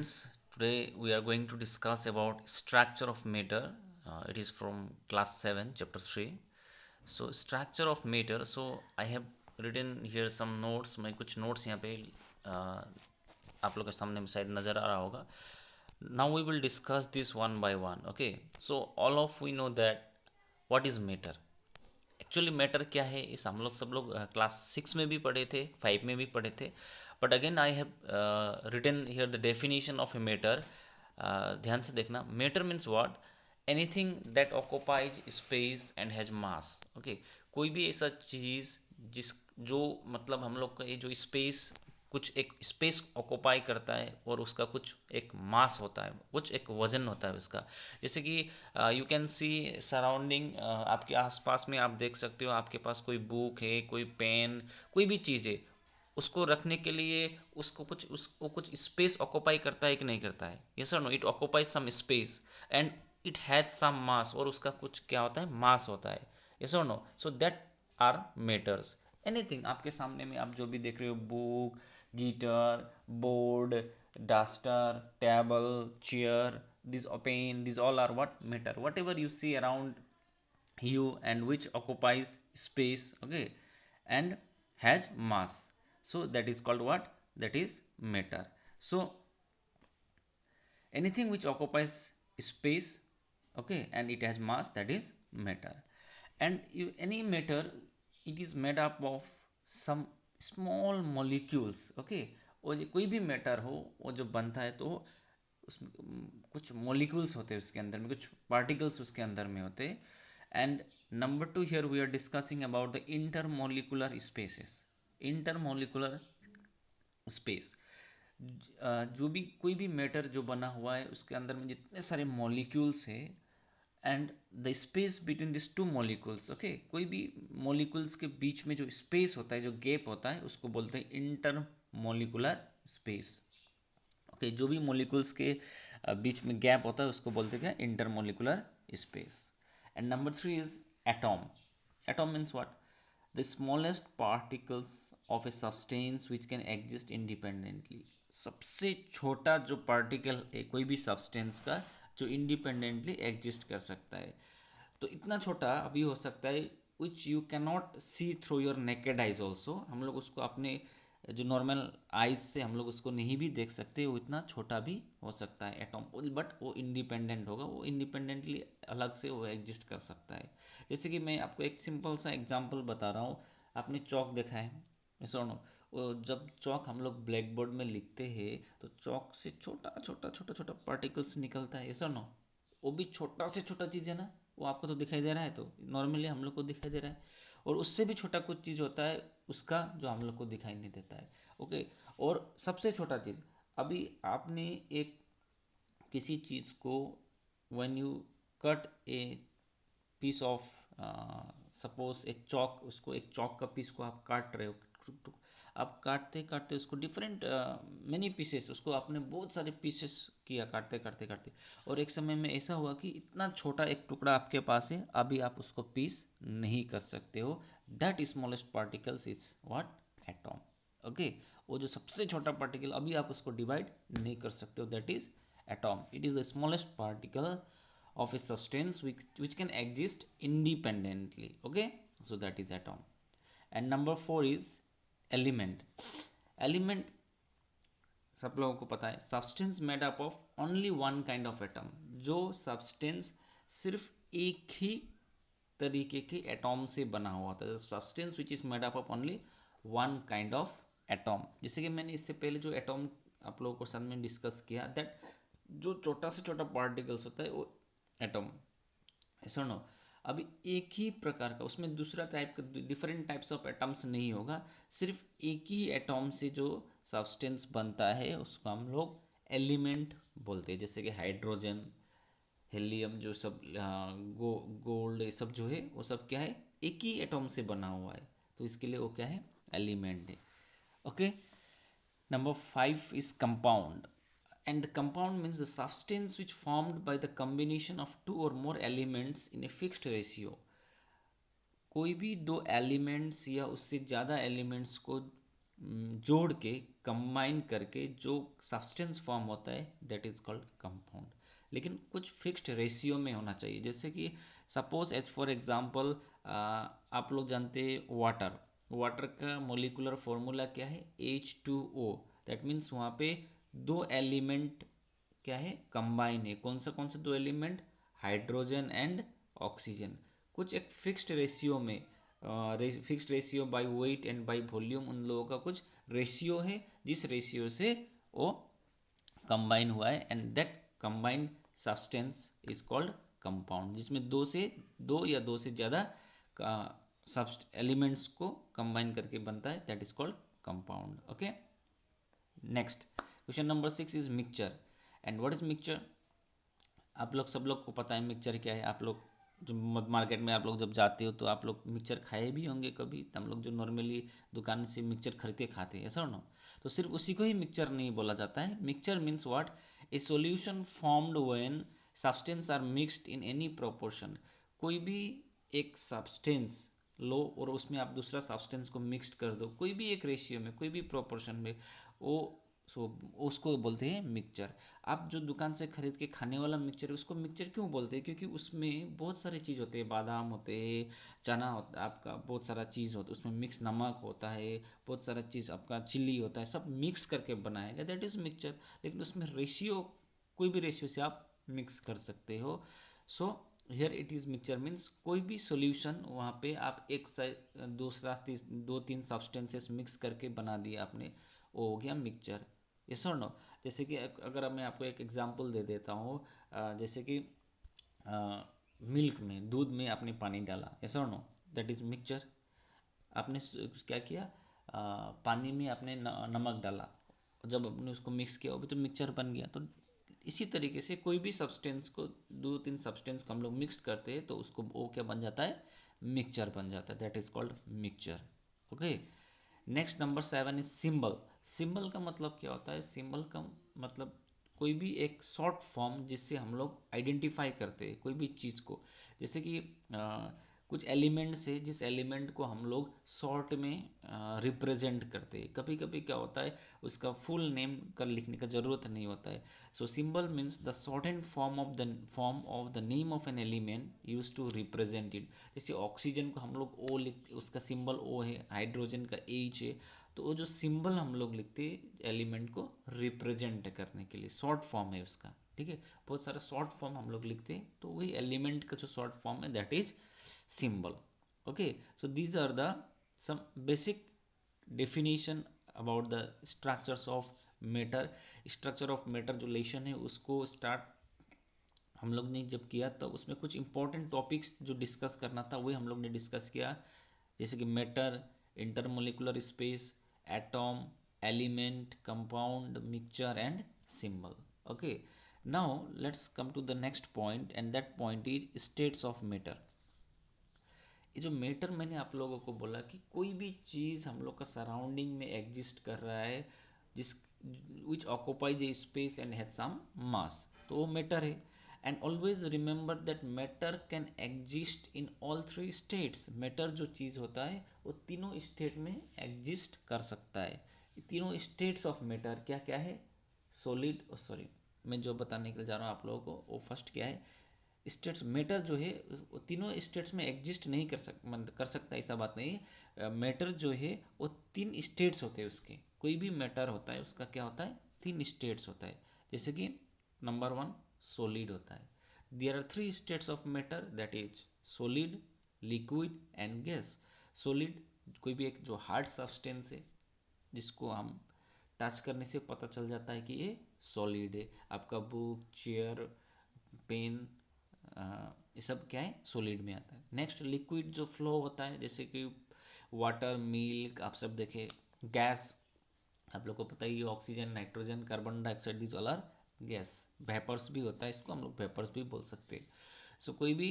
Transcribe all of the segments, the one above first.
students, today we are going to discuss about structure of matter. It is from class 7 chapter 3. So structure of matter. So I have written here some notes. मैं कुछ notes यहाँ पे आप लोग के सामने में शायद नज़र आ रहा होगा. Now we will discuss this one by one. Okay. So all of we know that what is matter. Actually matter क्या है इस हम लोग सब लोग क्लास 6 में भी पढ़े थे, 5 में भी पढ़े थे. But again I have written here the definition of a matter. ध्यान से देखना. Matter means what? Anything that occupies space and has mass. Okay, कोई भी ऐसा चीज़ जिस जो मतलब हम लोग का ये जो स्पेस कुछ एक स्पेस ऑक्यूपाई करता है और उसका कुछ एक मास होता है, कुछ एक वजन होता है उसका. जैसे कि यू कैन सी सराउंडिंग, आपके आसपास में आप देख सकते हो, आपके पास कोई बुक है, कोई पेन, कोई भी चीज़ है, उसको रखने के लिए उसको कुछ स्पेस ऑक्यूपाई करता है कि नहीं करता है? यस और no? It occupies some space and it has some mass, और उसका कुछ क्या होता है? मास होता है. यस और no? So that are matters. Anything आपके सामने में आप जो भी देख रहे हो, book, guitar, board, duster, table, chair, this pen, these all are what? Matter. Whatever you see around you and which occupies space, okay, and has mass, so that is called what? That is matter. So anything which occupies space, okay, and it has mass, that is matter. And any matter, it is made up of some small molecules. Okay, और कोई भी matter हो वो जो बनता है तो उसमें कुछ मॉलिक्यूल्स होते हैं, उसके अंदर में कुछ पार्टिकल्स उसके अंदर में होते हैं. And number 2, here we are discussing about the intermolecular spaces. Intermolecular space, जो भी कोई भी मैटर जो बना हुआ है उसके अंदर में जितने सारे मॉलिक्यूल्स है and the space between this two molecules. Okay, कोई भी मॉलिक्यूल्स के बीच में जो स्पेस होता है, जो गैप होता है, उसको बोलते हैं इंटर मॉलिकुलर स्पेस. ओके, जो भी मॉलिक्यूल्स के बीच में गैप होता है उसको बोलते हैं क्या? Inter molecular space. And number 3 is atom. Atom means what? The smallest particles of a substance which can exist independently. सबसे छोटा जो पार्टिकल है कोई भी सब्सटेंस का जो इंडिपेंडेंटली एग्जिस्ट कर सकता है. तो इतना छोटा अभी हो सकता है which you can not see through your naked eyes also. हम लोग उसको अपने जो नॉर्मल आइज से हम लोग उसको नहीं भी देख सकते, वो इतना छोटा भी हो सकता है एटॉम. बट वो इंडिपेंडेंट होगा, वो इंडिपेंडेंटली अलग से वो एग्जिस्ट कर सकता है. जैसे कि मैं आपको एक सिंपल सा एग्जांपल बता रहा हूँ. आपने चौक देखा है? सुनो, वो जब चौक हम लोग ब्लैक बोर्ड में लिखते हैं तो चौक से छोटा छोटा छोटा छोटा पार्टिकल्स निकलता है. ऐसा नो, वो भी छोटा से छोटा चीज़ है ना, वो आपको तो दिखाई दे रहा है, तो नॉर्मली हम लोग को दिखाई दे रहा है. और उससे भी छोटा कुछ चीज़ होता है उसका जो हम लोग को दिखाई नहीं देता है. ओके, और सबसे छोटा चीज़, अभी आपने एक किसी चीज़ को when you cut a piece off, suppose a chalk, उसको एक चौक का पीस को आप काट रहे हो, आप काटते काटते उसको डिफरेंट मैनी पीसेस, उसको आपने बहुत सारे पीसेस किया काटते काटते काटते, और एक समय में ऐसा हुआ कि इतना छोटा एक टुकड़ा आपके पास है, अभी आप उसको पीस नहीं कर सकते हो. That smallest particles is what? Atom. Okay, वो जो सबसे छोटा पार्टिकल अभी आप उसको डिवाइड नहीं कर सकते हो, that is atom. It is the smallest particle of a substance which can exist independently. Okay, so that is atom. And number 4 is element. Element सब लोगों को पता है, substance made up of only one kind of atom. जो substance सिर्फ एक ही तरीके के एटॉम से बना हुआ होता है. Substance which is made up of only one kind of atom. जैसे कि मैंने इससे पहले जो एटॉम आप लोगों को साथ में डिस्कस किया, दैट जो छोटा से छोटा पार्टिकल्स होता है वो एटम. सुनो, अभी एक ही प्रकार का, उसमें दूसरा टाइप का डिफरेंट टाइप्स ऑफ एटम्स नहीं होगा, सिर्फ एक ही एटॉम से जो सब्सटेंस बनता है उसको हम लोग एलिमेंट बोलते हैं. जैसे कि हाइड्रोजन, हीलियम, जो सब गोल्ड, ये सब जो है वो सब क्या है? एक ही एटॉम से बना हुआ है, तो इसके लिए वो क्या है? एलिमेंट है. Okay, number 5 is compound. And the compound means the substance which formed by the combination of two or more elements in a fixed ratio. कोई भी दो एलिमेंट्स या उससे ज़्यादा एलिमेंट्स को जोड़ के कंबाइन करके जो सब्सटेंस फॉर्म होता है दैट इज कॉल्ड कंपाउंड। लेकिन कुछ फिक्स्ड रेशियो में होना चाहिए। जैसे कि सपोज एज फॉर एग्जांपल आप लोग जानते हैं वाटर, वाटर का मोलिकुलर फॉर्मूला क्या है H2O। दैट मीन्स वहाँ पे दो एलिमेंट क्या है कंबाइन है। कौन से दो एलिमेंट, हाइड्रोजन एंड ऑक्सीजन। कुछ एक फिक्स्ड रेशियो में, fixed ratio by weight and by volume, उन लोगों का कुछ रेशियो है जिस रेशियो से वो कंबाइन हुआ है and that combined substance is called compound. जिसमें दो या दो से ज़्यादा एलिमेंट्स को कंबाइन करके बनता है that is called compound. Okay, next question number 6 is mixture and what is mixture. आप लोग सब लोग को पता है मिक्सचर क्या है। आप लोग जो मार्केट में आप लोग जब जाते हो तो आप लोग मिक्सचर खाए भी होंगे कभी। तो हम लोग जो नॉर्मली दुकान से मिक्सचर खरीद के खाते हैं, ऐसा ना। तो सिर्फ उसी को ही मिक्सचर नहीं बोला जाता है। Mixture means what, a solution formed when substance are mixed in any proportion. कोई भी एक सब्सटेंस लो और उसमें आप दूसरा सब्सटेंस को मिक्सड कर दो, कोई भी एक रेशियो में, कोई भी प्रोपोर्शन में, वो उसको बोलते हैं मिक्सचर। आप जो दुकान से खरीद के खाने वाला मिक्सचर है उसको मिक्सचर क्यों बोलते हैं, क्योंकि उसमें बहुत सारे चीज़ होते हैं, बादाम होते हैं, चना होता है, आपका बहुत सारा चीज़ होता है उसमें, मिक्स नमक होता है, बहुत सारा चीज़ आपका चिल्ली होता है, सब मिक्स करके बनाया गया दैट इज़ मिक्सचर। लेकिन उसमें रेशियो, कोई भी रेशियो से आप मिक्स कर सकते हो। So here it is mixture means कोई भी सॉल्यूशन वहाँ पे आप एक दूसरा दो तीन सब्सटेंसेस मिक्स करके बना दिया आपने, वो हो गया मिक्सचर। यस और नो। जैसे कि अगर मैं आपको एक एग्जांपल दे देता हूँ, जैसे कि मिल्क में, दूध में आपने पानी डाला, यस और नो, दैट इज़ मिक्सचर। आपने क्या किया, पानी में आपने नमक डाला, जब आपने उसको मिक्स किया वो तो मिक्सचर बन गया। तो इसी तरीके से कोई भी सब्सटेंस को, दो तीन सब्सटेंस को हम लोग मिक्स करते हैं तो उसको वो क्या बन जाता है, मिक्सचर बन जाता है, that is called mixture. Okay, next number 7 is symbol. Symbol का मतलब क्या होता है, सिंबल का मतलब कोई भी एक शॉर्ट फॉर्म जिससे हम लोग आइडेंटिफाई करते हैं कोई भी चीज़ को। जैसे कि कुछ एलिमेंट्स है जिस एलिमेंट को हम लोग शॉर्ट में रिप्रेजेंट करते हैं। कभी कभी क्या होता है उसका फुल नेम कर लिखने का ज़रूरत नहीं होता है। So symbol means the short and form of the name of an element use to represent it. जैसे ऑक्सीजन को हम लोग ओ लिख, उसका सिंबल ओ है, हाइड्रोजन का H है। तो वो जो सिंबल हम लोग लिखते हैं एलिमेंट को रिप्रेजेंट करने के लिए, शॉर्ट फॉर्म है उसका, ठीक है। बहुत सारा शॉर्ट फॉर्म हम लोग लिखते हैं तो वही एलिमेंट का जो शॉर्ट फॉर्म है that is symbol। Okay, so these are the some basic definition about the structures of matter। structure of matter जो लेशन है उसको स्टार्ट हम लोग ने जब किया तो उसमें कुछ इंपॉर्टेंट टॉपिक्स जो डिस्कस करना था वही हम लोग ने डिस्कस किया। जैसे कि matter, intermolecular space, atom, element, compound, mixture and symbol. Okay, now let's come to the next point and that point is states of matter. ये जो मैटर मैंने आप लोगों को बोला कि कोई भी चीज़ हम लोग का सराउंडिंग में एग्जिस्ट कर रहा है जिस which occupies a space and has some mass, तो वो मैटर है। And always remember that matter can exist in all three states. Matter जो चीज़ होता है वो तीनों स्टेट में एग्जिस्ट कर सकता है। तीनों स्टेट्स ऑफ मैटर क्या क्या है, सॉलिड, सॉरी मैं जो बताने के लिए जा रहा हूँ आप लोगों को वो फर्स्ट क्या है, स्टेट्स। मैटर जो है वो तीनों स्टेट्स में एग्जिस्ट नहीं कर सकता, ऐसा बात नहीं है। मैटर जो है वो तीन स्टेट्स होते हैं उसके। कोई भी मैटर होता है उसका क्या होता है, तीन स्टेट्स होता है। जैसे कि नंबर 1 सॉलिड होता है। There are 3 states of matter that is solid, liquid and gas. Solid कोई भी एक जो हार्ड सब्सटेंस है जिसको हम टच करने से पता चल जाता है कि ये सॉलिड है। आपका बुक, चेयर, पेन, ये सब क्या है, सॉलिड में आता है। नेक्स्ट लिक्विड जो फ्लो होता है जैसे कि वाटर, मिल्क, आप सब देखे। गैस आप लोग को पता ही है, oxygen, nitrogen, carbon dioxide, this all are gas. Vapours भी होता है, इसको हम लोग वेपर्स भी बोल सकते हैं। सो कोई भी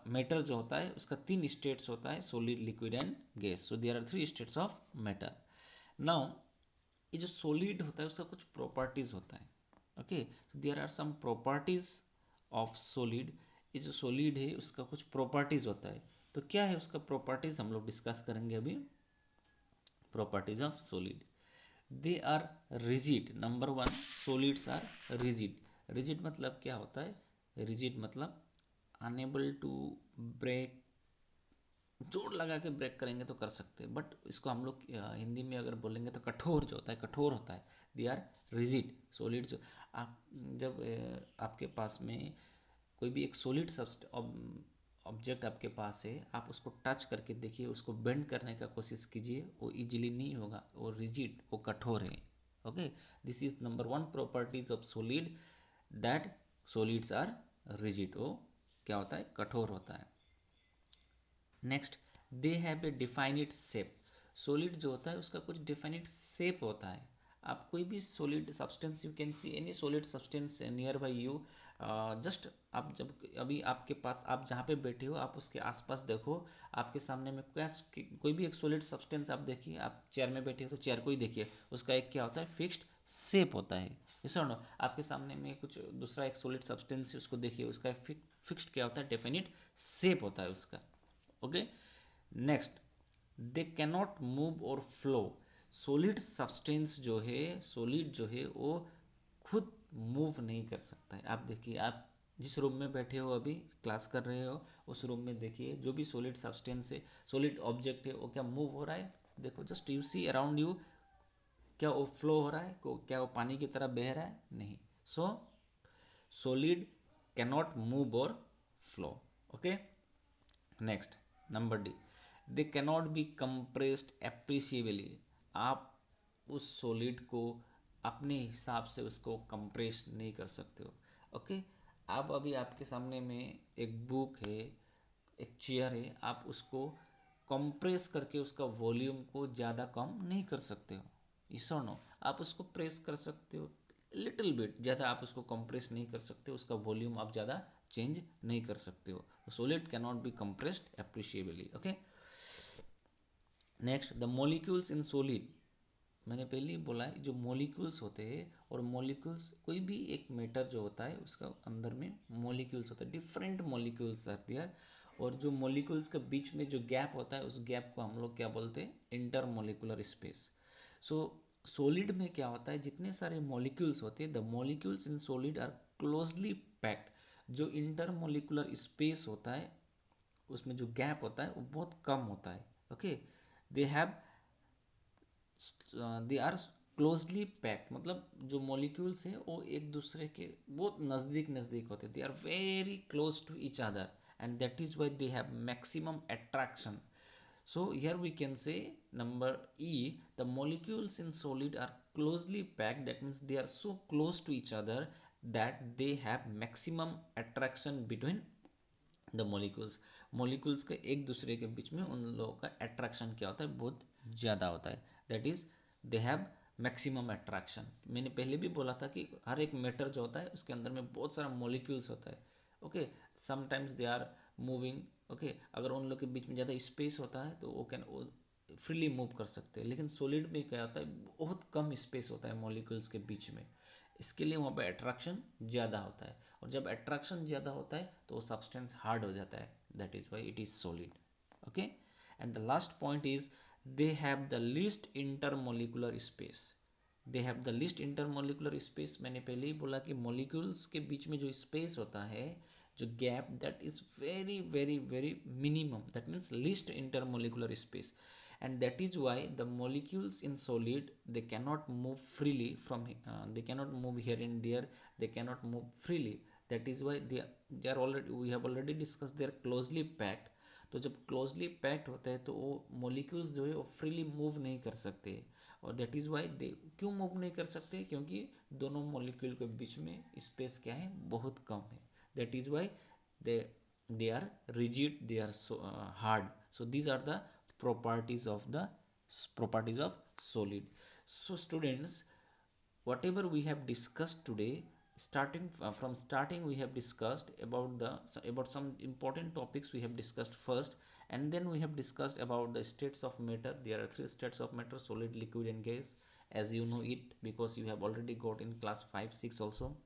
मैटर जो होता है उसका 3 स्टेट्स होता है, solid, liquid and gas. So there are 3 states of matter. Now ये जो सॉलिड होता है उसका कुछ प्रॉपर्टीज होता है। Okay, so there are some properties of solid. ये जो सॉलिड है उसका कुछ प्रॉपर्टीज होता है। तो क्या है उसका प्रॉपर्टीज हम लोग डिस्कस करेंगे अभी। properties of solid. They are rigid. Number one, solids are rigid. Rigid मतलब क्या होता है? Rigid मतलब unable to break, जोर लगा के ब्रेक करेंगे तो कर सकते हैं, बट इसको हम लोग हिंदी में अगर बोलेंगे तो कठोर जो होता है, कठोर होता है. They are rigid solids. आप जब आपके पास में कोई भी एक सॉलिड ऑब्जेक्ट आपके पास है, आप उसको टच करके देखिए, उसको बेंड करने का कोशिश कीजिए, वो इजीली नहीं होगा, वो रिजिड, वो कठोर है. Okay, this is number one properties of solid, that solids are rigid. वो क्या होता है? कठोर होता है. Next, they have a defined shape. Solid जो होता है उसका कुछ डिफाइनिड शेप होता है. आप कोई भी solid substance, you can see any solid substance near by you. Just आप जब अभी आपके पास, आप जहाँ पे बैठे हो, आप उसके आसपास देखो, आपके सामने में क्या कोई भी एक सॉलिड सब्सटेंस आप देखिए. आप चेयर में बैठे हो तो चेयर को ही देखिए, उसका एक क्या होता है? फिक्स्ड शेप होता है. ऐसा नो, आपके सामने में कुछ दूसरा एक सॉलिड सब्सटेंस है, उसको देखिए, उसका फिक्स्ड क्या होता है? डेफिनिट शेप होता है उसका. Okay. Next, they cannot move और फ्लो. सॉलिड सब्सटेंस जो है, सॉलिड जो है वो खुद मूव नहीं कर सकता है. आप देखिए, आप जिस रूम में बैठे हो, अभी क्लास कर रहे हो, उस रूम में देखिए, जो भी सॉलिड सब्सटेंस है, सॉलिड ऑब्जेक्ट है, वो क्या मूव हो रहा है? देखो, just you see around you, क्या वो फ्लो हो रहा है? क्या वो पानी की तरह बह रहा है? नहीं. सो सॉलिड कैनॉट मूव और flow. Okay. Next, number D, they cannot be compressed appreciably. आप उस सॉलिड को अपने हिसाब से उसको कंप्रेस नहीं कर सकते हो. ओके. आप अभी आपके सामने में एक बुक है, एक चेयर है, आप उसको कंप्रेस करके उसका वॉल्यूम को ज़्यादा कम नहीं कर सकते हो. इसो नो, आप उसको प्रेस कर सकते हो लिटिल बिट, ज़्यादा आप उसको कंप्रेस नहीं कर सकते, उसका वॉल्यूम आप ज़्यादा चेंज नहीं कर सकते हो. Solid cannot be compressed appreciably. Okay. Next, the molecules in solid. मैंने पहले ही बोला है, जो मॉलिक्यूल्स होते हैं, और मॉलिक्यूल्स कोई भी एक मैटर जो होता है उसका अंदर में मॉलिक्यूल्स होता है, डिफरेंट मॉलिक्यूल्स आर देयर. और जो मॉलिक्यूल्स के बीच में जो गैप होता है, उस गैप को हम लोग क्या बोलते हैं? Inter molecular space. So solid में क्या होता है? जितने सारे मॉलिक्यूल्स होते हैं, the molecules in solid are closely packed. जो इंटर मॉलिक्यूलर स्पेस होता है, उसमें जो गैप होता है वो बहुत कम होता है. Okay. They have they are closely packed, मतलब जो मॉलिक्यूल्स हैं वो एक दूसरे के बहुत नज़दीक नज़दीक होते हैं. They are very close to each other, and that is why they have maximum attraction. So here we can say number E, the molecules in solid are closely packed. That means they are so close to each other that they have maximum attraction between the molecules. molecules के एक दूसरे के बीच में उन लोगों का attraction क्या होता है? बहुत ज़्यादा होता है. That is, they have maximum attraction. मैंने पहले भी बोला था कि हर एक मैटर जो होता है उसके अंदर में बहुत सारा मॉलिक्यूल्स होता है. Okay. Sometimes they are moving. Okay. अगर उन लोग के बीच में ज़्यादा स्पेस होता है तो वो कैन फ्रीली मूव कर सकते हैं. लेकिन सॉलिड में क्या होता है? बहुत कम स्पेस होता है मॉलिक्यूल्स के बीच में, इसके लिए वहाँ पे अट्रैक्शन ज़्यादा होता है. और जब अट्रैक्शन ज़्यादा होता है तो वो सब्सटेंस हार्ड हो जाता है. That is why it is solid. Okay. And the last point is, they have the least intermolecular space. They have the least intermolecular space. मैंने पहले ही बोला कि मॉलिक्यूल्स के बीच में जो स्पेस होता है, जो gap, that is very very very minimum. That means least intermolecular space. And that is why the molecules in solid, they cannot move freely from they cannot move here and there, they cannot move freely. That is why they are already, we have already discussed, they are closely packed. तो जब closely packed होते हैं तो वो molecules जो है वो freely move नहीं कर सकते. और दैट इज़ वाई दे, क्यों मूव नहीं कर सकते? क्योंकि दोनों मोलिक्यूल के बीच में स्पेस क्या है? बहुत कम है. That is why they they are rigid, they are so hard. So these are the properties of the properties of solid. So students, whatever we have discussed today, starting from starting we have discussed about the about some important topics. We have discussed first, and then we have discussed about the states of matter. There are three states of matter: solid, liquid and gas, as you know it, because you have already got in class 5 6 also.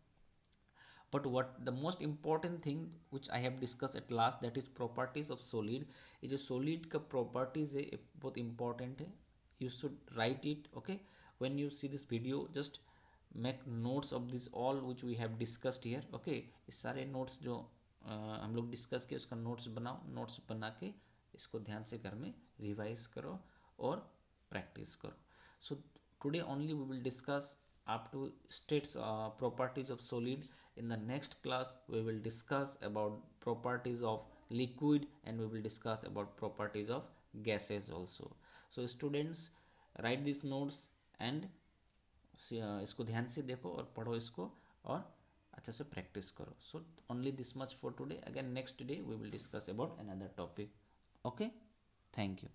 But what the most important thing which I have discussed at last, that is properties of solid. ये जो solid का properties है बहुत important है. you should write it. Okay, when you see this video, just make notes of this all which we have discussed here. okay, इस सारे notes जो हम लोग डिस्कस किए उसका नोट्स बनाओ, नोट्स बना के इसको ध्यान से घर में रिवाइज करो और प्रैक्टिस करो. So today only we will discuss up to states properties of solid. In the next class we will discuss about properties of liquid and we will discuss about properties of gases also. So students, write these notes and इसको ध्यान से देखो और पढ़ो इसको और अच्छा से प्रैक्टिस करो. So only this much for today. Again next day we will discuss about another topic. Okay, thank you.